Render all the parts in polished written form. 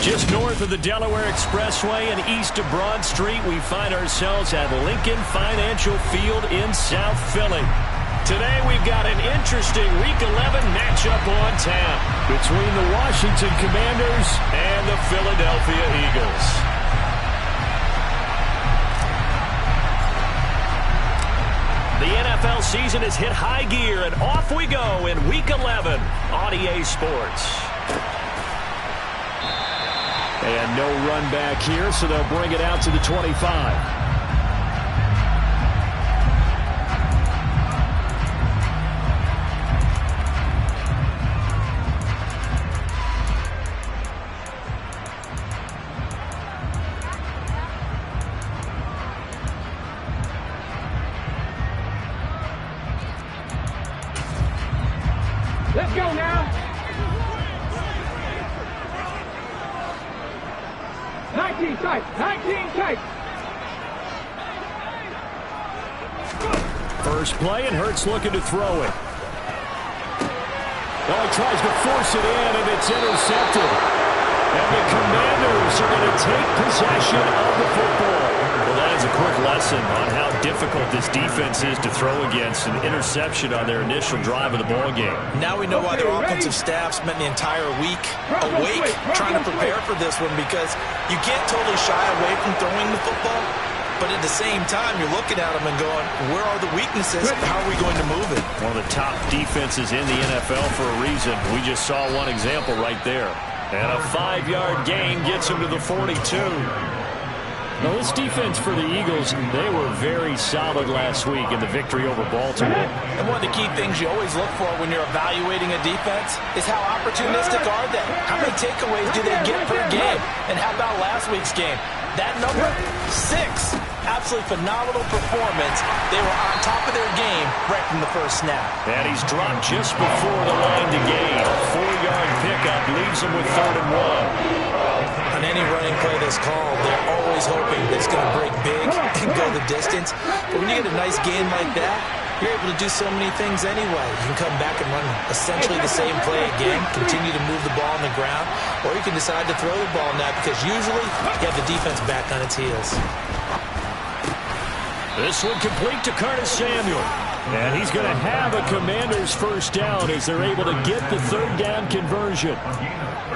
Just north of the Delaware Expressway and east of Broad Street, we find ourselves at Lincoln Financial Field in South Philly. Today we've got an interesting Week 11 matchup on tap between the Washington Commanders and the Philadelphia Eagles. The NFL season has hit high gear, and off we go in Week 11 on EA Sports. And no run back here, so they'll bring it out to the 25. Let's go now. 19 tight. 19 tight. First play, and Hurts looking to throw it. Oh, he tries to force it in, and it's intercepted. And the Commanders are going to take possession of the football. Well, that is a quick lesson on how difficult this defense is to throw against. An interception on their initial drive of the ball game. Now we know why their offensive staff spent the entire week awake trying to prepare for this one, because you can't totally shy away from throwing the football, but at the same time you're looking at them and going, where are the weaknesses? How are we going to move it? One of the top defenses in the NFL for a reason. We just saw one example right there. And a 5-yard gain gets him to the 42. Now, this defense for the Eagles, they were very solid last week in the victory over Baltimore. And one of the key things you always look for when you're evaluating a defense is how opportunistic are they? How many takeaways do they get per game? And how about last week's game? That number, 6. Absolutely phenomenal performance. They were on top of their game right from the first snap. And he's dropped just before the line to gain. A 4-yard pickup leaves him with 3rd and 1. On any running play that's called, they're always hoping that it's going to break big and go the distance. But when you get a nice gain like that, you're able to do so many things anyway. You can come back and run essentially the same play again, continue to move the ball on the ground, or you can decide to throw the ball now, because usually you have the defense back on its heels. This one complete to Curtis Samuel. And he's going to have a Commanders first down as they're able to get the 3rd down conversion.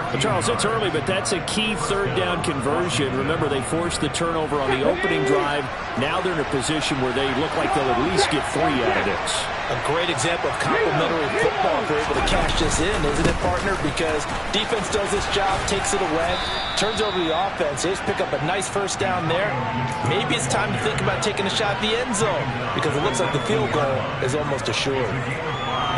But Charles, it's early, but that's a key 3rd down conversion. Remember, they forced the turnover on the opening drive. Now they're in a position where they look like they'll at least get 3 out of this. A great example of complementary football if they're able to cash this in, isn't it, partner? Because defense does this job, takes it away, turns over the offense. They just pick up a nice first down there. Maybe it's time to think about taking a shot at the end zone, because it looks like the field goal is almost assured.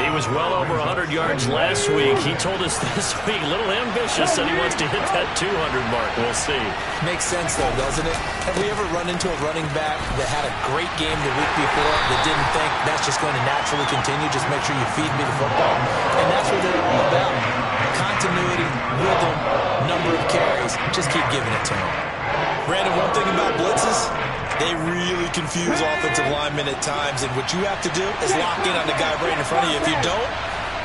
He was well over 100 yards last week. He told us this week, a little ambitious, that he wants to hit that 200 mark. We'll see. Makes sense, though, doesn't it? Have we ever run into a running back that had a great game the week before that didn't think that's just going to naturally continue? Just make sure you feed me the football. And that's what they're all about. Continuity, rhythm, number of carries. Just keep giving it to them. Brandon, one thing about blitzes, they really confuse offensive linemen at times, and what you have to do is lock in on the guy right in front of you. If you don't,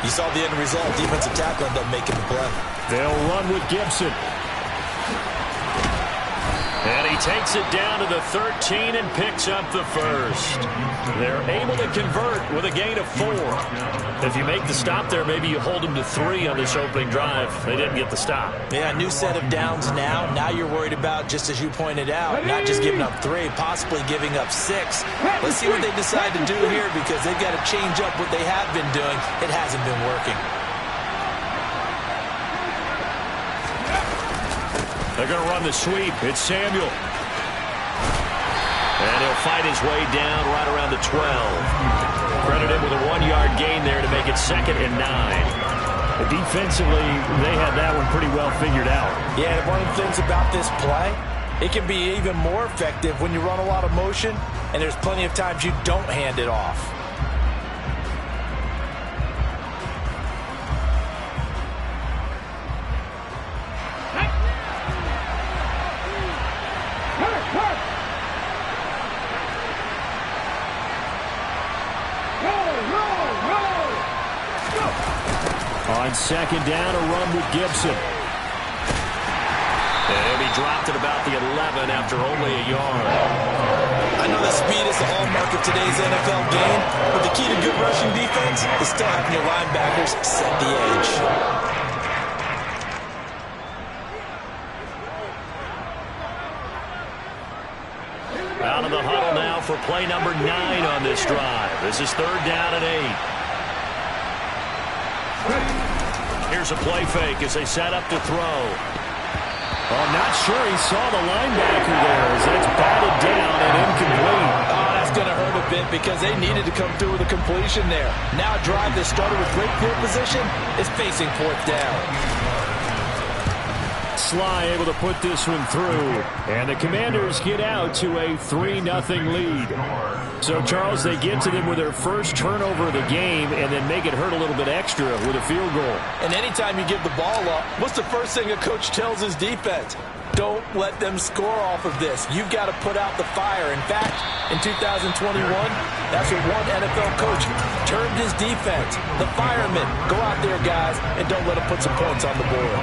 you saw the end result. Defensive tackle ended up making the play. They'll run with Gibson. And he takes it down to the 13 and picks up the first. They're able to convert with a gain of 4. If you make the stop there, maybe you hold them to 3 on this opening drive. They didn't get the stop. Yeah, new set of downs now. Now you're worried about, just as you pointed out, not just giving up 3, possibly giving up 6. Let's see what they decide to do here, because they've got to change up what they have been doing. It hasn't been working. They're going to run the sweep. It's Samuel. And he'll fight his way down right around the 12. Credit him with a 1-yard gain there to make it 2nd and 9. But defensively, they had that one pretty well figured out. Yeah, one of the things about this play, it can be even more effective when you run a lot of motion, and there's plenty of times you don't hand it off. On 2nd down, a run with Gibson. And he'll be dropped at about the 11 after only a yard. I know that speed is the hallmark of today's NFL game, but the key to good rushing defense is still having your linebackers set the edge. Out of the huddle now for play number 9 on this drive. This is 3rd down and 8. Here's a play fake as they set up to throw. Oh, I'm not sure he saw the linebacker there as that's batted down and incomplete. Oh, that's going to hurt a bit because they needed to come through with a completion there. Now a drive that started with great field position is facing 4th down. Sly able to put this one through, and the Commanders get out to a 3-0 lead. So, Charles, they get to them with their first turnover of the game and then make it hurt a little bit extra with a field goal. And anytime you give the ball up, what's the first thing a coach tells his defense? Don't let them score off of this. You've got to put out the fire. In fact, in 2021, that's what one NFL coach termed his defense. The firemen. Go out there, guys, and don't let them put some points on the board.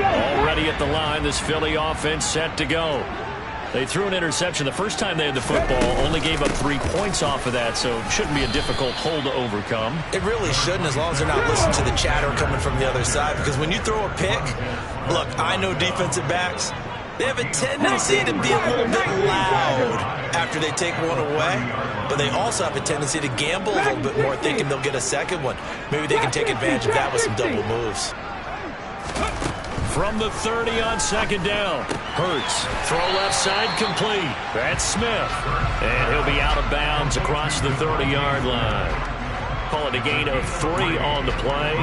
Already at the line, this Philly offense set to go. They threw an interception the first time they had the football, only gave up 3 points off of that, so it shouldn't be a difficult hole to overcome. It really shouldn't, as long as they're not listening to the chatter coming from the other side, because when you throw a pick, look, I know defensive backs, they have a tendency to be a little bit loud after they take one away, but they also have a tendency to gamble a little bit more, thinking they'll get a second one. Maybe they can take advantage of that with some double moves. From the 30 on 2nd down. Hurts. Throw left side complete. That's Smith. And he'll be out of bounds across the 30-yard line. Call it a gain of 3 on the play.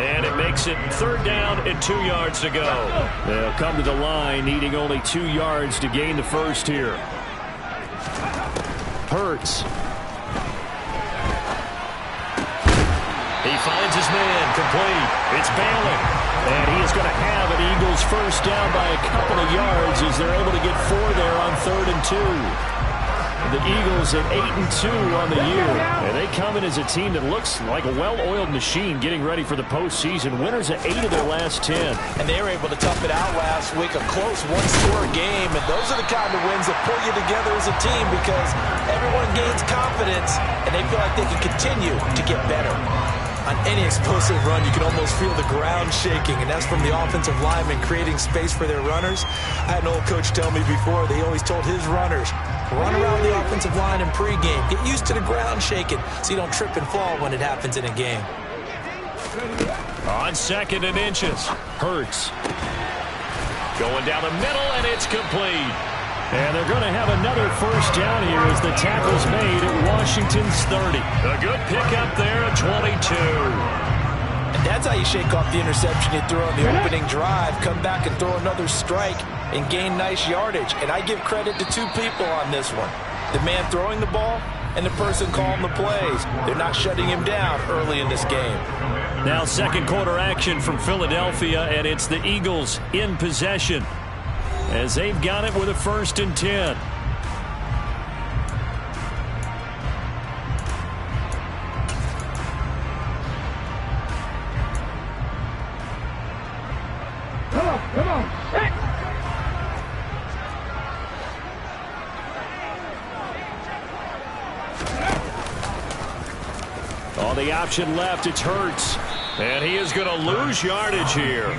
And it makes it 3rd down and 2 yards to go. They'll come to the line needing only 2 yards to gain the first here. Hurts. He finds his man complete. It's Bailey. And he is going to have an Eagles first down by a couple of yards as they're able to get 4 there on 3rd and 2. The Eagles at 8-2 on the year. And they come in as a team that looks like a well-oiled machine getting ready for the postseason. Winners at 8 of their last 10. And they were able to tough it out last week. A close one-score game. And those are the kind of wins that pull you together as a team because everyone gains confidence and they feel like they can continue to get better. On any explosive run, you can almost feel the ground shaking, and that's from the offensive linemen creating space for their runners. I had an old coach tell me before, they always told his runners, run around the offensive line in pregame. Get used to the ground shaking so you don't trip and fall when it happens in a game. On 2nd and inches, Hurts. Going down the middle, and it's complete. And they're going to have another first down here as the tackle's made at Washington's 30. A good pickup there at 22. And that's how you shake off the interception you threw on the opening drive. Come back and throw another strike and gain nice yardage. And I give credit to 2 people on this one. The man throwing the ball and the person calling the plays. They're not shutting him down early in this game. Now 2nd quarter action from Philadelphia, and it's the Eagles in possession as they've got it with a 1st and 10. Come on. Hey. On the option left, it's Hurts. And he is going to lose yardage here.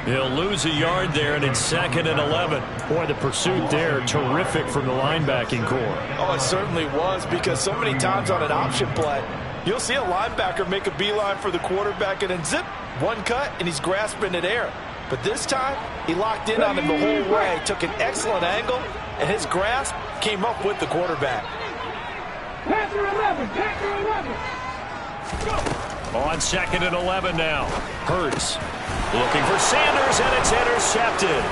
He'll lose a yard there, and it's 2nd and 11. Boy, the pursuit there, terrific from the linebacking core. Oh, it certainly was, because so many times on an option play, you'll see a linebacker make a beeline for the quarterback and then zip, one cut, and he's grasping at air. But this time, he locked in on him the whole way, took an excellent angle, and his grasp came up with the quarterback. Packer 11. Packer 11. Go. On 2nd and 11 now. Hurts looking for Sanders, and it's intercepted.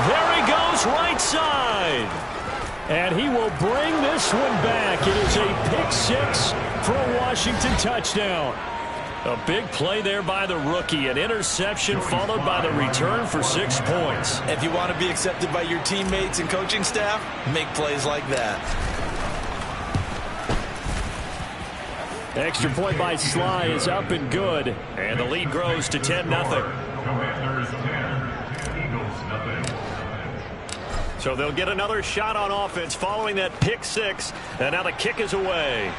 There he goes, right side. And he will bring this one back. It is a pick 6 for a Washington touchdown. A big play there by the rookie. An interception followed by the return for 6 points. If you want to be accepted by your teammates and coaching staff, make plays like that. Extra point by Sly is up and good. And the lead grows to 10-0. Commanders 10, Eagles nothing. So they'll get another shot on offense following that pick six. And now the kick is away.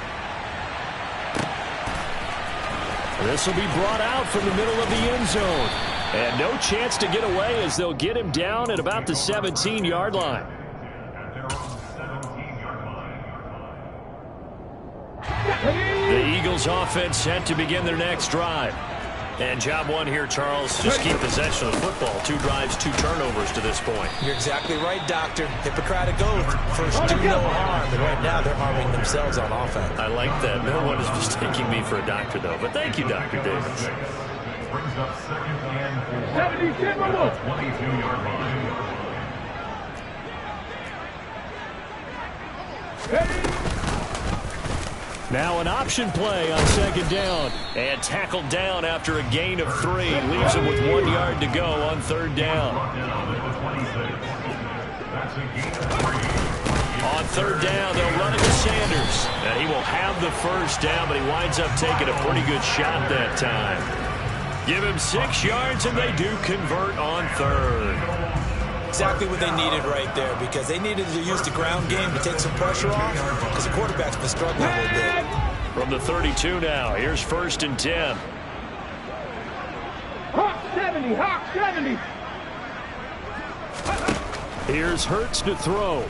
This will be brought out from the middle of the end zone. And no chance to get away as they'll get him down at about the 17-yard line. The Eagles offense set to begin their next drive. And job one here, Charles, just keep possession of the football. 2 drives, 2 turnovers to this point. You're exactly right, Doctor. Hippocratic oath. First, do no harm. And right now, they're harming themselves on offense. I like that. No one is mistaking me for a doctor, though. But thank you, Dr. Davis. Brings up second and 4. 70, 22-yard line. Now an option play on second down. And tackled down after a gain of 3. Leaves him with 1 yard to go on third down. On third down, they'll run it to Sanders. And he will have the first down, but he winds up taking a pretty good shot that time. Give him 6 yards, and they do convert on third. Exactly what they needed right there, because they needed to use the ground game to take some pressure off, because the quarterback's been struggling a little bit. From the 32 now, here's 1st and 10. Hawk 70, Hawk 70. Here's Hurts to throw.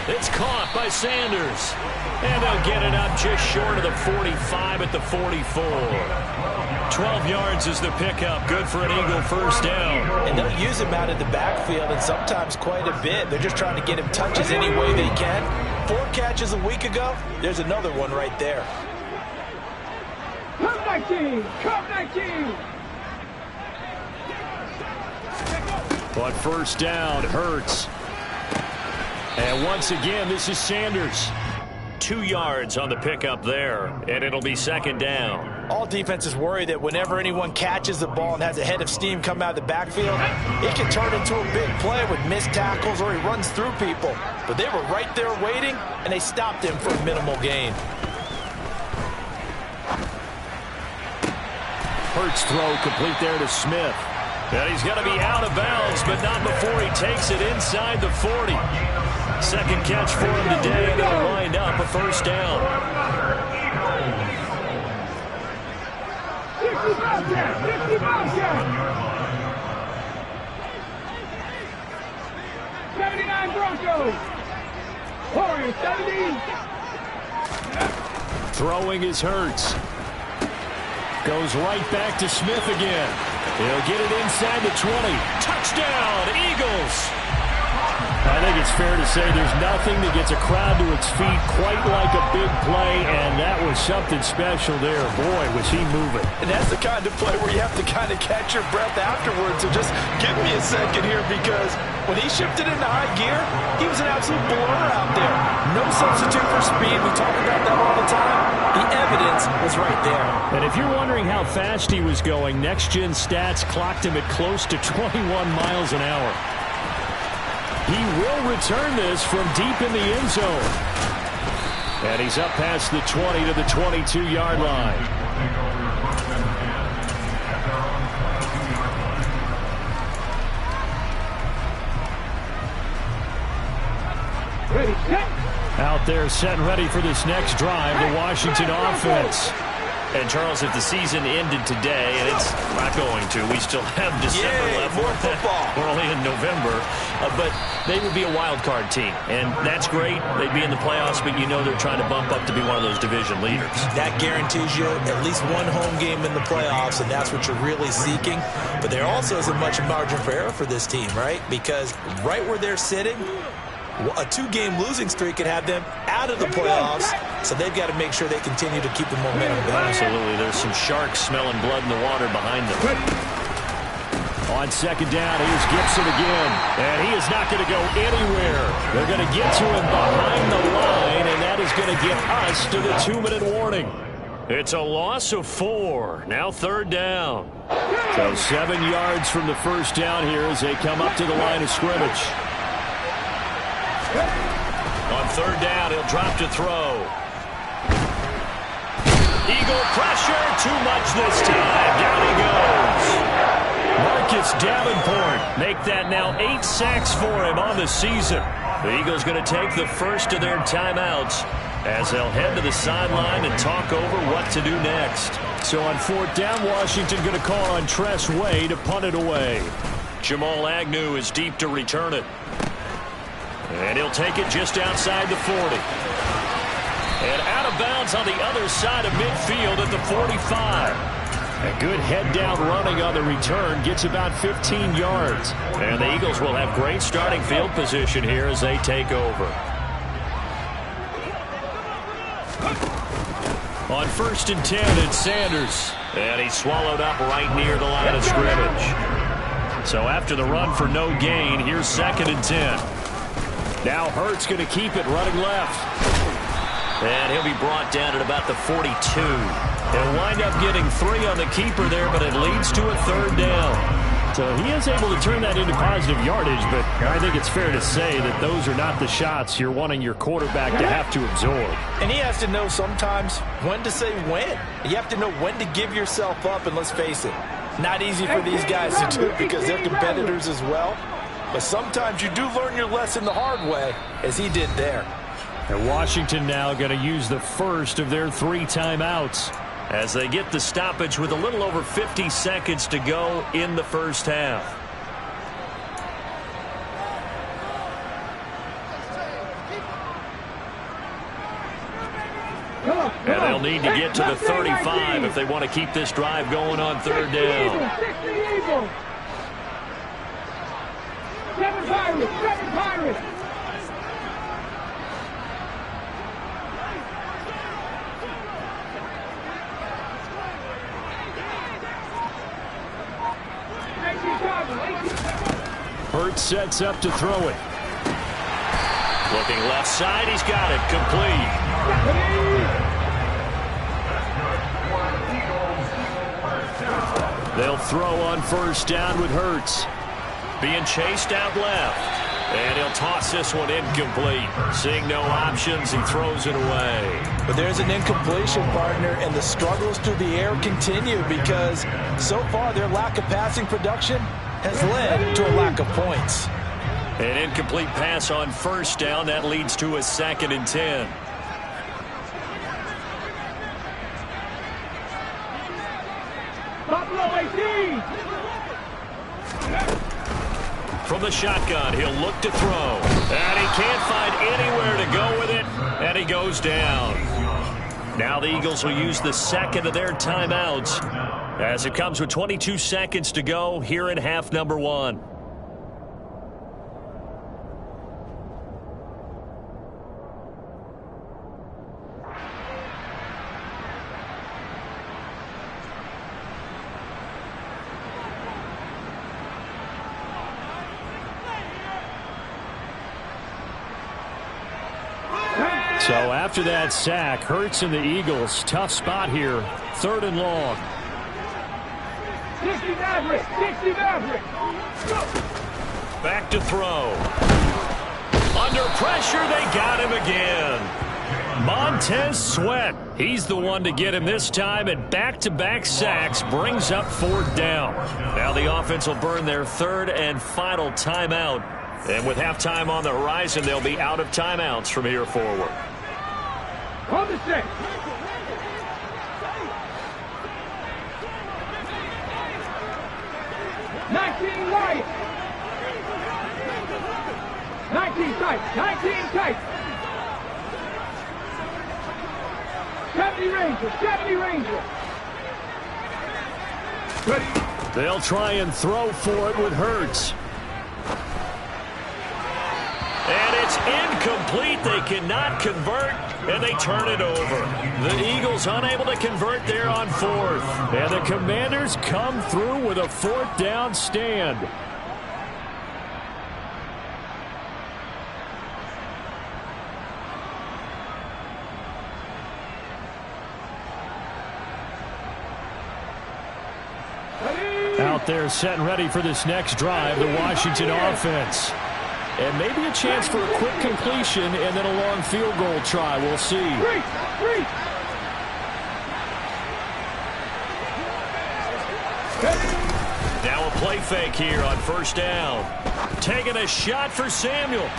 It's caught by Sanders. And they'll get it up just short of the 45 at the 44. 12 yards is the pickup. Good for an Eagle first down. And they'll use him out of the backfield, and sometimes quite a bit. They're just trying to get him touches any way they can. 4 catches a week ago. There's another one right there. Come 19, come 19. But first down, Hurts. And once again, this is Sanders. 2 yards on the pickup there, and it'll be second down. All defenses worry that whenever anyone catches the ball and has a head of steam come out of the backfield, it can turn into a big play with missed tackles or he runs through people. But they were right there waiting, and they stopped him for a minimal gain. Hurts throw complete there to Smith. And he's going to be out of bounds, but not before he takes it inside the 40. Second catch for him today, and it'll wind up a first down. 65 yards, 65 yards. 79 Broncos. Warriors 70. Throwing is Hurts. Goes right back to Smith again. He'll get it inside the 20. Touchdown, Eagles! I think it's fair to say there's nothing that gets a crowd to its feet quite like a big play, and that was something special there. Boy, was he moving. And that's the kind of play where you have to kind of catch your breath afterwards. So just give me a second here, because when he shifted into high gear, he was an absolute blur out there. No substitute for speed. We talk about that all the time. The evidence was right there. And if you're wondering how fast he was going, Next Gen Stats clocked him at close to 21 miles an hour. He will return this from deep in the end zone. And he's up past the 20 to the 22-yard line. Ready, set. Out there set and ready for this next drive, the Washington offense. And, Charles, if the season ended today, and it's not going to, we still have December left. More football. We're only in November. But they would be a wild card team, and that's great. They'd be in the playoffs, but you know they're trying to bump up to be one of those division leaders. That guarantees you at least one home game in the playoffs, and that's what you're really seeking. But there also isn't much margin for error for this team, right? Because right where they're sitting, a 2-game losing streak could have them out of the playoffs, so they've got to make sure they continue to keep the momentum going. Absolutely. There's some sharks smelling blood in the water behind them. On second down, here's Gibson again, and he is not going to go anywhere. They're going to get to him behind the line, and that is going to get us to the 2-minute warning. It's a loss of 4. Now third down. So 7 yards from the first down here as they come up to the line of scrimmage. On third down, he'll drop to throw. Eagle pressure, too much this time. Down he goes. Marcus Davenport make that now 8 sacks for him on the season. The Eagles going to take the first of their timeouts as they'll head to the sideline and talk over what to do next. So on fourth down, Washington going to call on Tress Way to punt it away. Jamal Agnew is deep to return it. And he'll take it just outside the 40. And out of bounds on the other side of midfield at the 45. A good head-down running on the return gets about 15 yards. And the Eagles will have great starting field position here as they take over. On 1st and 10, it's Sanders. And he's swallowed up right near the line of scrimmage. So after the run for no gain, here's 2nd and 10. Now Hurts going to keep it running left. And he'll be brought down at about the 42. He'll wind up getting 3 on the keeper there, but it leads to a third down. So he is able to turn that into positive yardage, but I think it's fair to say that those are not the shots you're wanting your quarterback to have to absorb. And he has to know sometimes when to say when. You have to know when to give yourself up, and let's face it, not easy for these guys to do because they're competitors as well. But sometimes you do learn your lesson the hard way, as he did there. And Washington now going to use the first of their 3 timeouts as they get the stoppage with a little over 50 seconds to go in the first half. And they'll need to get to the 35 if they want to keep this drive going on third down. 7 Pirates! 7 Pirates! Hurts sets up to throw it. Looking left side, he's got it complete. They'll throw on first down with Hurts. Being chased out left. And he'll toss this one incomplete. Seeing no options, he throws it away. But there's an incompletion, partner, and the struggles through the air continue because so far their lack of passing production has led to a lack of points. An incomplete pass on first down. That leads to a 2nd and 10. Buffalo 18! From the shotgun, he'll look to throw. And he can't find anywhere to go with it. And he goes down. Now the Eagles will use the 2nd of their timeouts as it comes with 22 seconds to go here in half number 1. So after that sack, Hurts and the Eagles, tough spot here, 3rd and long. 60 Maverick! 60 Maverick! Back to throw. Under pressure, they got him again. Montez Sweat, he's the one to get him this time, and back-to-back sacks brings up 4th down. Now the offense will burn their 3rd and final timeout. And with halftime on the horizon, they'll be out of timeouts from here forward. On the 6. 19 Wyatt. 19 tight. 19 tight. 70 Ranger. 70 Ranger. Ready. They'll try and throw for it with Hurts. And it's incomplete. They cannot convert, and they turn it over. The Eagles unable to convert there on 4th. And the Commanders come through with a 4th down stand. Out there set and ready for this next drive, the Washington offense. And maybe a chance for a quick completion and then a long field goal try. We'll see. Now a play fake here on first down. Taking a shot for Samuel.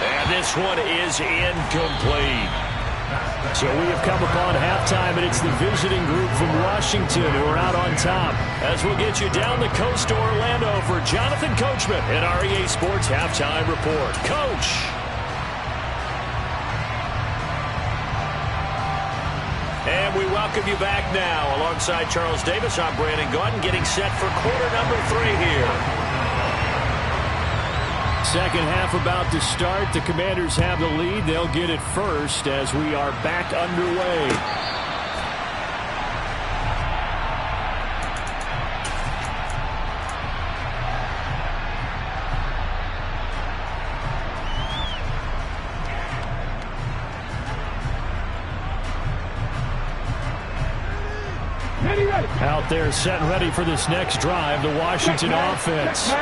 And this one is incomplete. So we have come upon halftime, and it's the visiting group from Washington who are out on top. As we'll get you down the coast to Orlando for Jonathan Coachman at our EA Sports Halftime Report. Coach. And we welcome you back now. Alongside Charles Davis, I'm Brandon Gaudin, getting set for quarter number 3 here. Second half about to start. The Commanders have the lead. They'll get it first as we are back underway. Out there set and ready for this next drive, the Washington offense.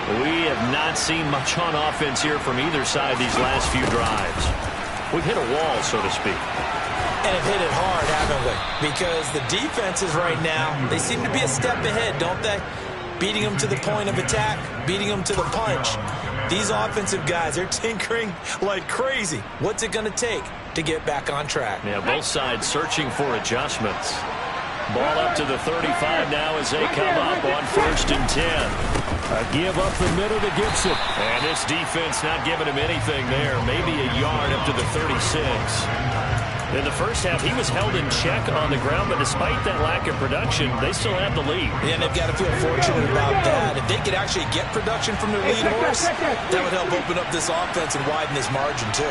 We have not seen much on offense here from either side these last few drives. We've hit a wall, so to speak. And have hit it hard, haven't we? Because the defenses right now, they seem to be a step ahead, don't they? Beating them to the point of attack, beating them to the punch. These offensive guys, they're tinkering like crazy. What's it going to take to get back on track? Yeah, both sides searching for adjustments. Ball up to the 35 now as they come up on 1st and 10. A give up the middle to Gibson. And this defense not giving him anything there. Maybe a yard up to the 36. In the first half, he was held in check on the ground, but despite that lack of production, they still have the lead. Yeah, and they've got to feel fortunate about that. If they could actually get production from their lead horse, that would help open up this offense and widen this margin, too.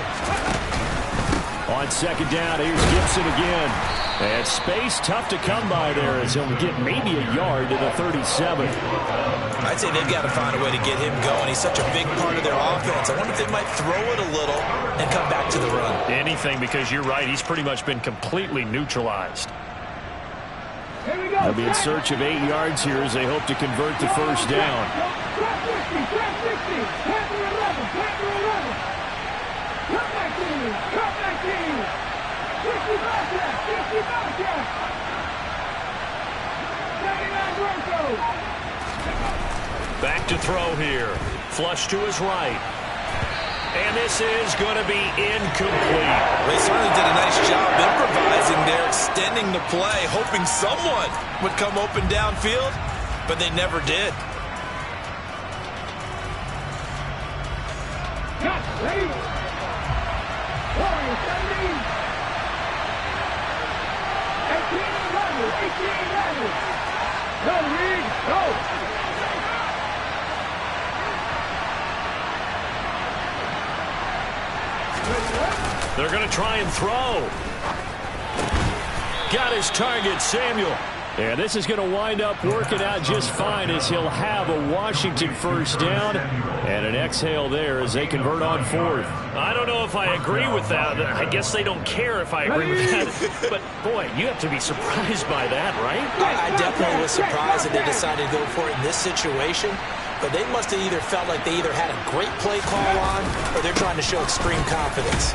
On second down, here's Gibson again. And space tough to come by there as he'll get maybe a yard to the 37. I'd say they've got to find a way to get him going. He's such a big part of their offense. I wonder if they might throw it a little and come back to the run. Anything, because you're right. He's pretty much been completely neutralized. They'll be in search of 8 yards here as they hope to convert the first down. Back to throw here. Flush to his right. And this is going to be incomplete. They certainly did a nice job improvising there, extending the play, hoping someone would come open downfield, but they never did. Ready? 18 runners. Go, Reed, go. They're going to try and throw. Got his target, Samuel. And this is going to wind up working out just fine as he'll have a Washington first down and an exhale there as they convert on 4th. I don't know if I agree with that. I guess they don't care if I agree with that. But, boy, you have to be surprised by that, right? I definitely was surprised that they decided to go for it in this situation. But they must have either felt like they either had a great play call on or they're trying to show extreme confidence.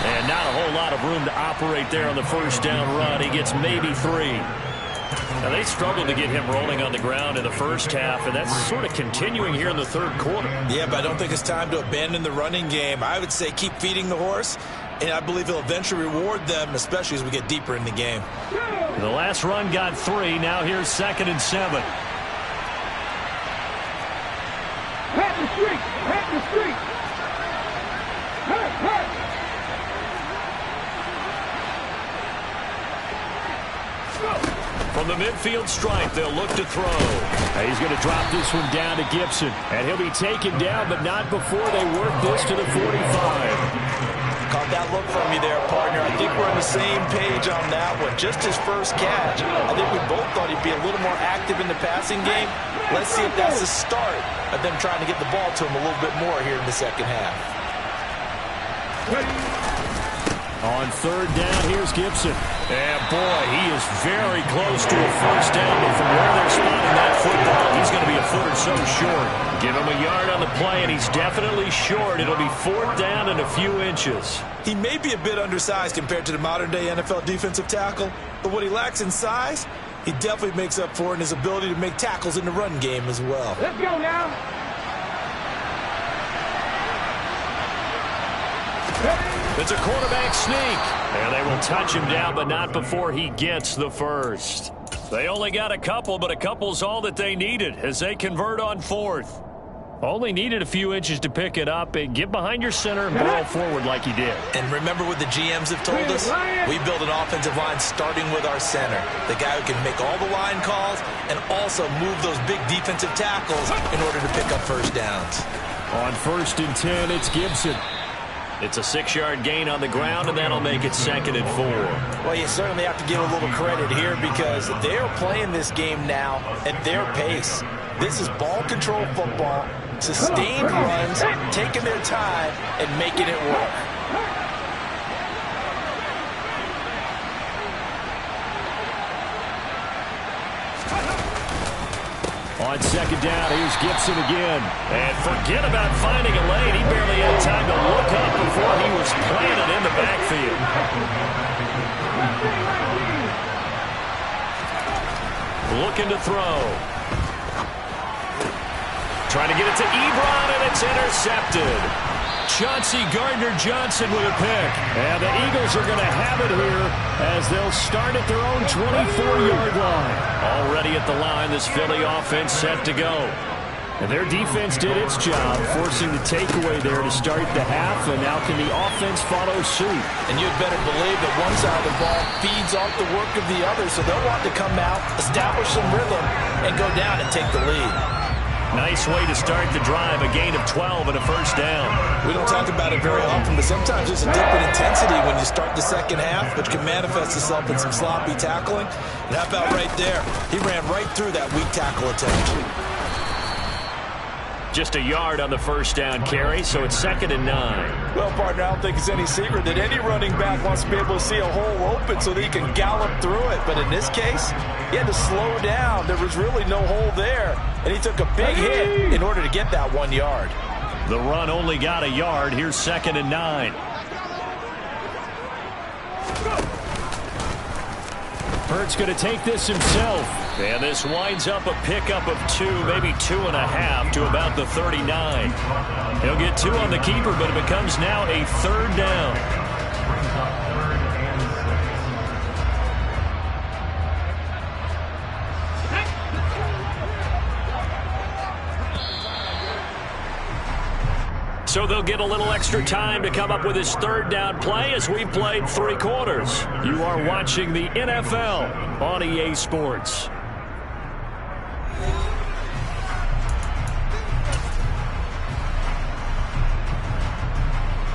And not a whole lot of room to operate there on the first down run. He gets maybe 3. Now, they struggled to get him rolling on the ground in the first half, and that's sort of continuing here in the third quarter. Yeah, but I don't think it's time to abandon the running game. I would say keep feeding the horse, and I believe he'll eventually reward them, especially as we get deeper in the game. The last run got 3. Now here's 2nd and 7. Pat the street! Pat the street! Hurt, hurt! From the midfield stripe, they'll look to throw. He's going to drop this one down to Gibson. And he'll be taken down, but not before they work this to the 45. Caught that look from you there, partner. I think we're on the same page on that one. Just his first catch. I think we both thought he'd be a little more active in the passing game. Let's see if that's the start of them trying to get the ball to him a little bit more here in the second half. On third down, here's Gibson. And boy, he is very close to a first down, but from where they're spotting that football, he's going to be a foot or so short. Give him a yard on the play, and he's definitely short. It'll be fourth down and a few inches. He may be a bit undersized compared to the modern-day NFL defensive tackle, but what he lacks in size, he definitely makes up for in his ability to make tackles in the run game as well. Let's go now. It's a quarterback sneak, and they will touch him down, but not before he gets the first. They only got a couple, but a couple's all that they needed as they convert on fourth. Only needed a few inches to pick it up and get behind your center and barrel forward like he did. And remember what the GMs have told us? We build an offensive line starting with our center, the guy who can make all the line calls and also move those big defensive tackles in order to pick up first downs. On 1st and 10, it's Gibson. It's a 6-yard gain on the ground, and that'll make it 2nd and 4. Well, you certainly have to give a little credit here because they're playing this game now at their pace. This is ball control football, sustained runs, taking their time, and making it work. On 2nd down, here's Gibson again. And forget about finding a lane. He barely had time to look up before he was planted in the backfield. Looking to throw. Trying to get it to Ebron, and it's intercepted. Chauncey Gardner-Johnson with a pick. And the Eagles are going to have it here as they'll start at their own 24-yard line. Already at the line, this Philly offense set to go. And their defense did its job, forcing the takeaway there to start the half, and now can the offense follow suit? And you'd better believe that one side of the ball feeds off the work of the other, so they'll want to come out, establish some rhythm, and go down and take the lead. Nice way to start the drive, a gain of 12 and a first down. We don't talk about it very often, but sometimes there's a dip in intensity when you start the second half, which can manifest itself in some sloppy tackling. And how about right there? He ran right through that weak tackle attempt. Just a yard on the first down carry, so it's 2nd and 9. Well, partner, I don't think it's any secret that any running back wants to be able to see a hole open so that he can gallop through it. But in this case, he had to slow down. There was really no hole there, and he took a big hit in order to get that 1 yard. The run only got a yard. Here's 2nd and 9. Hurts going to take this himself. And this winds up a pickup of 2, maybe 2.5 to about the 39. He'll get 2 on the keeper, but it becomes now a 3rd down. So they'll get a little extra time to come up with his 3rd down play as we played 3 quarters. You are watching the NFL on EA Sports.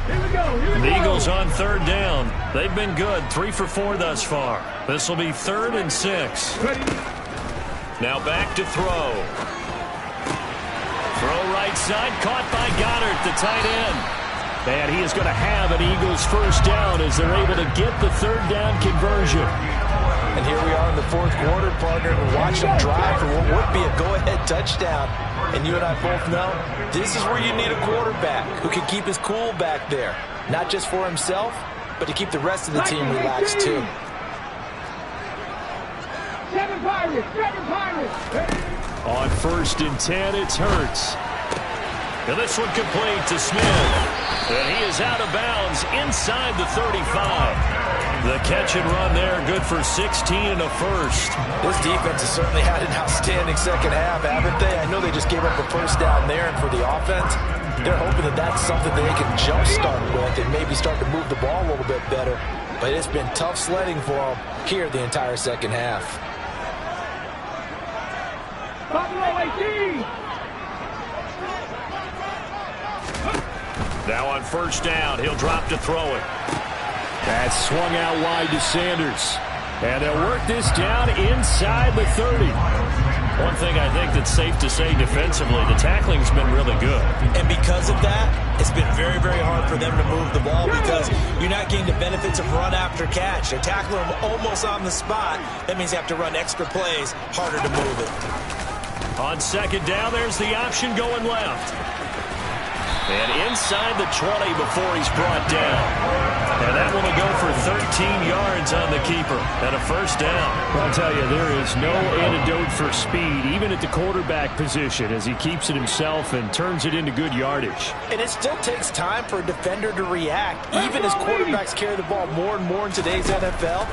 The Eagles on 3rd down. They've been good, 3 for 4 thus far. This will be 3rd and 6. Now back to throw. Throw right side, caught by Goddard, the tight end. And he is going to have an Eagles first down as they're able to get the 3rd down conversion. And here we are in the 4th quarter, partner, and watch them drive for what would be a go-ahead touchdown. And you and I both know this is where you need a quarterback who can keep his cool back there. Not just for himself, but to keep the rest of the team relaxed too. 7 Pirates, 7 Pirates. On 1st and 10, it's Hurts. And this one complete to Smith. And he is out of bounds inside the 35. The catch and run there, good for 16 and a first. This defense has certainly had an outstanding second half, haven't they? I know they just gave up a first down there, and for the offense, they're hoping that that's something that they can jumpstart with and maybe start to move the ball a little bit better. But it's been tough sledding for them here the entire second half. Now on 1st down, he'll drop to throw it. That's swung out wide to Sanders. And they'll work this down inside the 30. One thing I think that's safe to say defensively, the tackling's been really good. And because of that, it's been very, very hard for them to move the ball because you're not getting the benefits of run after catch. They're tackling them almost on the spot. That means you have to run extra plays, harder to move it. On second down, there's the option going left. And inside the 20 before he's brought down. And that one will go for 13 yards on the keeper and a first down. I'll tell you, there is no antidote for speed, even at the quarterback position, as he keeps it himself and turns it into good yardage. And it still takes time for a defender to react. Even as quarterbacks carry the ball more and more in today's NFL,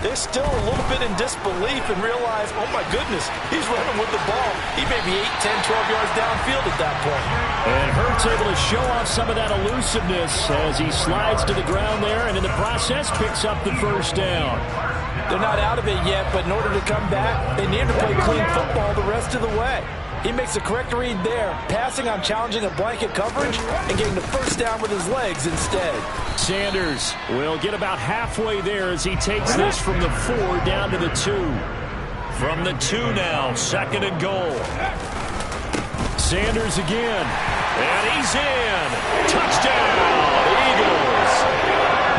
they're still a little bit in disbelief and realize, oh my goodness, he's running with the ball. He may be 8, 10, 12 yards downfield at that point. And Hurts able to show off some of that elusiveness as he slides to the ground there and in the process picks up the first down. They're not out of it yet, but in order to come back, they need to play clean football the rest of the way. He makes a correct read there, passing on challenging a blanket coverage and getting the first down with his legs instead. Sanders will get about halfway there as he takes this from the 4 down to the 2. From the 2 now, second and goal. Sanders again, and he's in. Touchdown, Eagles.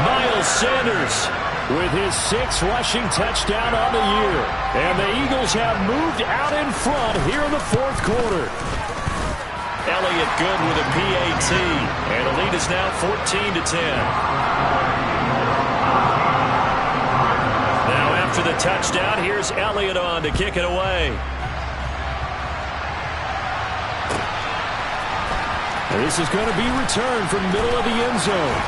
Miles Sanders with his 6th rushing touchdown on the year. And the Eagles have moved out in front here in the 4th quarter. Elliott good with a PAT. And the lead is now 14-10. Now after the touchdown, here's Elliott on to kick it away. This is going to be returned from the middle of the end zone.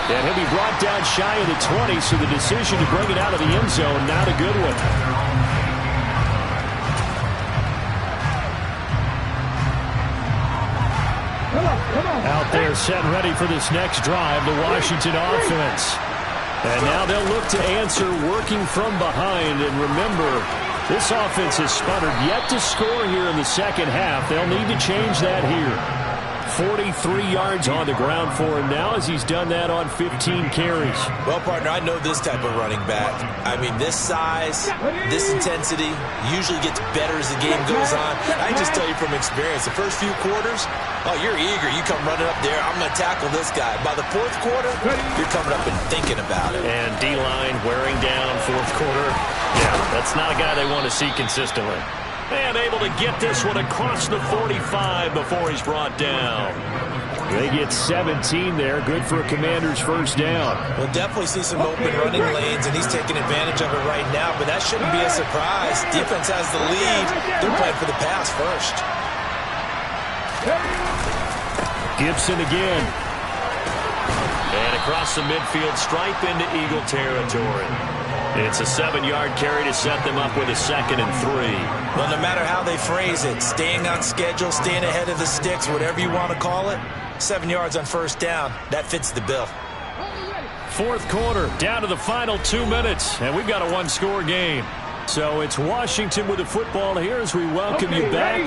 And he'll be brought down shy of the 20, so the decision to bring it out of the end zone, not a good one. Out there set ready for this next drive, the Washington offense. And now they'll look to answer working from behind. And remember, this offense has sputtered yet to score here in the second half. They'll need to change that here. 43 yards on the ground for him now as he's done that on 15 carries. Well, partner, I know this type of running back. I mean, this size, this intensity usually gets better as the game goes on. I just tell you from experience, the first few quarters, oh, you're eager. You come running up there, I'm going to tackle this guy. By the 4th quarter, you're coming up and thinking about it. And D-line wearing down 4th quarter. Yeah, that's not a guy they want to see consistently. And able to get this one across the 45 before he's brought down. They get 17 there. Good for a Commander's first down. We'll definitely see some open running lanes, and he's taking advantage of it right now, but that shouldn't be a surprise. Defense has the lead. They're playing for the pass first. Gibson again. And across the midfield stripe into Eagle territory. It's a 7-yard carry to set them up with a 2nd and 3. Well, no matter how they phrase it, staying on schedule, staying ahead of the sticks, whatever you want to call it, 7 yards on first down, that fits the bill. 4th quarter, down to the final 2 minutes, and we've got a 1-score game. So it's Washington with the football here as we welcome you back.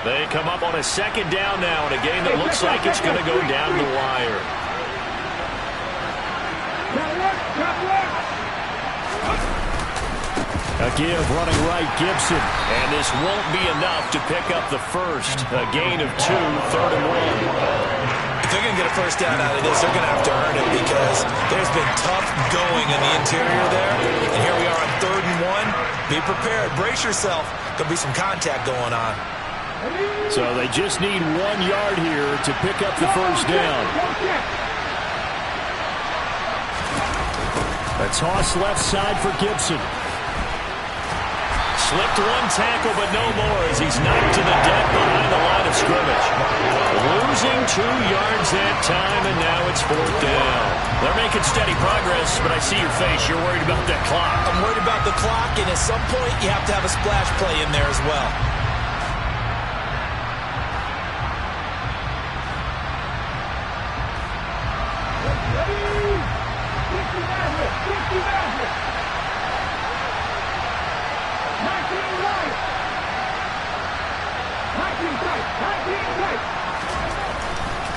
They come up on a 2nd down now in a game that looks like it's going to go down the wire. A give running right, Gibson. And this won't be enough to pick up the first. A gain of 2, 3rd and 1. If they're going to get a first down out of this, they're going to have to earn it because there's been tough going in the interior there. And here we are on 3rd and 1. Be prepared. Brace yourself. There'll be some contact going on. So they just need 1 yard here to pick up the first down. A toss left side for Gibson. Slipped 1 tackle, but no more as he's knocked to the deck behind the line of scrimmage. Losing 2 yards that time, and now it's 4th down. They're making steady progress, but I see your face. You're worried about that clock. I'm worried about the clock, and at some point, you have to have a splash play in there as well.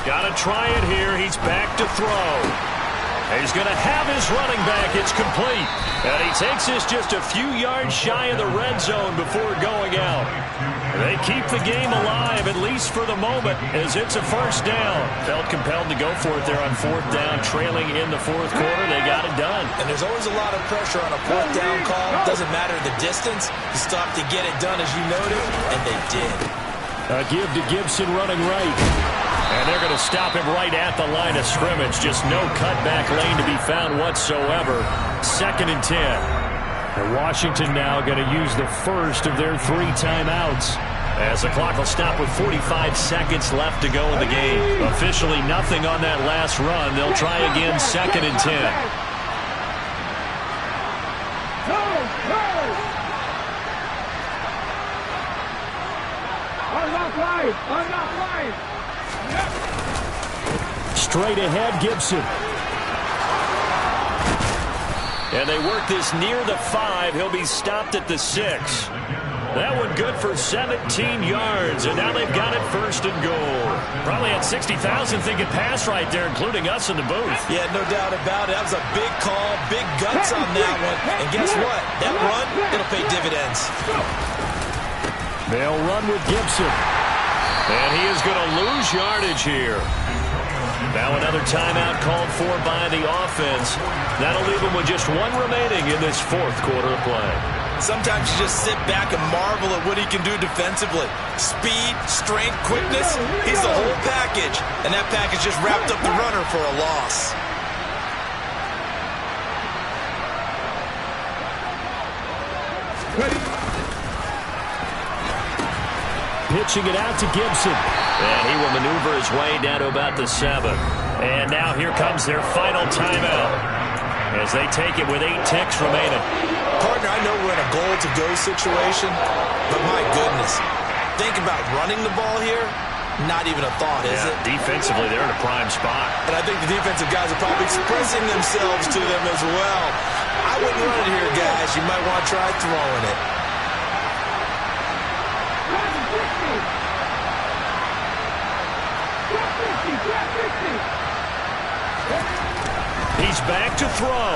Got to try it here. He's back to throw. He's going to have his running back. It's complete. And he takes this just a few yards shy of the red zone before going out. They keep the game alive, at least for the moment, as it's a first down. Felt compelled to go for it there on fourth down, trailing in the fourth quarter. They got it done. And there's always a lot of pressure on a fourth down call. Doesn't matter the distance. You stop to get it done, as you noted, and they did. A give to Gibson running right. And they're going to stop him right at the line of scrimmage. Just no cutback lane to be found whatsoever. 2nd and 10. And Washington now going to use the first of their 3 timeouts, as the clock will stop with 45 seconds left to go in the game. Officially nothing on that last run. They'll try again, 2nd and 10. Straight ahead, Gibson. And they work this near the 5. He'll be stopped at the 6. That one good for 17 yards, and now they've got it 1st and goal. Probably had 60,000 thinking pass right there, including us in the booth. Yeah, no doubt about it. That was a big call, big guts on that one. And guess what? That run, it'll pay dividends. They'll run with Gibson. And he is going to lose yardage here. Now another timeout called for by the offense. That'll leave him with just 1 remaining in this 4th quarter of play. Sometimes you just sit back and marvel at what he can do defensively. Speed, strength, quickness, he's the whole package. And that package just wrapped up the runner for a loss. Pitching it out to Gibson. And he will maneuver his way down to about the 7. And now here comes their final timeout, as they take it with 8 ticks remaining. Partner, I know we're in a goal-to-go situation, but my goodness, think about running the ball here. Not even a thought, is it? Defensively, they're in a prime spot. And I think the defensive guys are probably expressing themselves to them as well. I wouldn't run it here, guys. You might want to try throwing it. He's back to throw.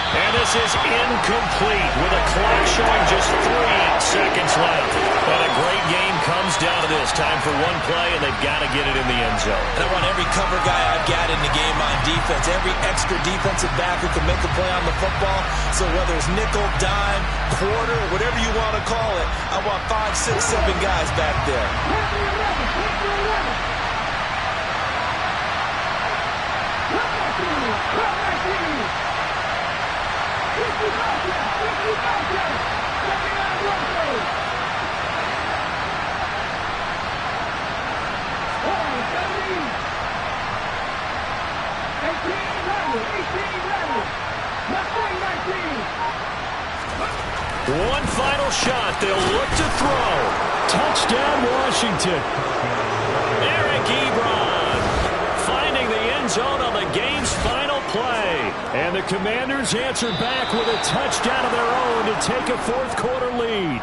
And this is incomplete with a clock showing just 3 seconds left. But a great game comes down to this. Time for 1 play, and they've got to get it in the end zone. And I want every cover guy I've got in the game on defense, every extra defensive back who can make a play on the football. So whether it's nickel, dime, quarter, whatever you want to call it, I want 5, 6, 7 guys back there. One final shot. They'll look to throw. Touchdown, Washington. Eric Ebron finding the end zone on the game's final play. And the Commanders answer back with a touchdown of their own to take a 4th quarter lead.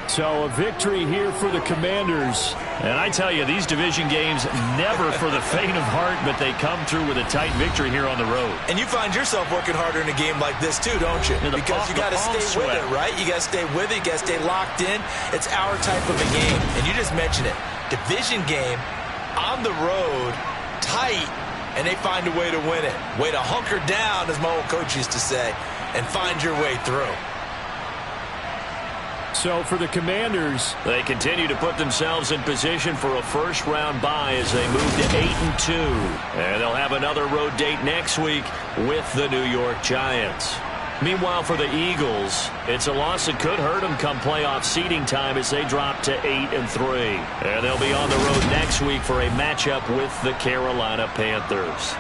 So a victory here for the Commanders. And I tell you, these division games never for the faint of heart, but they come through with a tight victory here on the road. And you find yourself working harder in a game like this too, don't you? Because you got to stay with it, right? You got to stay with it. You got to stay locked in. It's our type of a game. And you just mentioned it. Division game, on the road, tight, and they find a way to win it. Way to hunker down, as my old coach used to say, and find your way through. So for the Commanders, they continue to put themselves in position for a first-round bye as they move to 8-2. And they'll have another road date next week with the New York Giants. Meanwhile, for the Eagles, it's a loss that could hurt them come playoff seeding time as they drop to 8-3. And they'll be on the road next week for a matchup with the Carolina Panthers.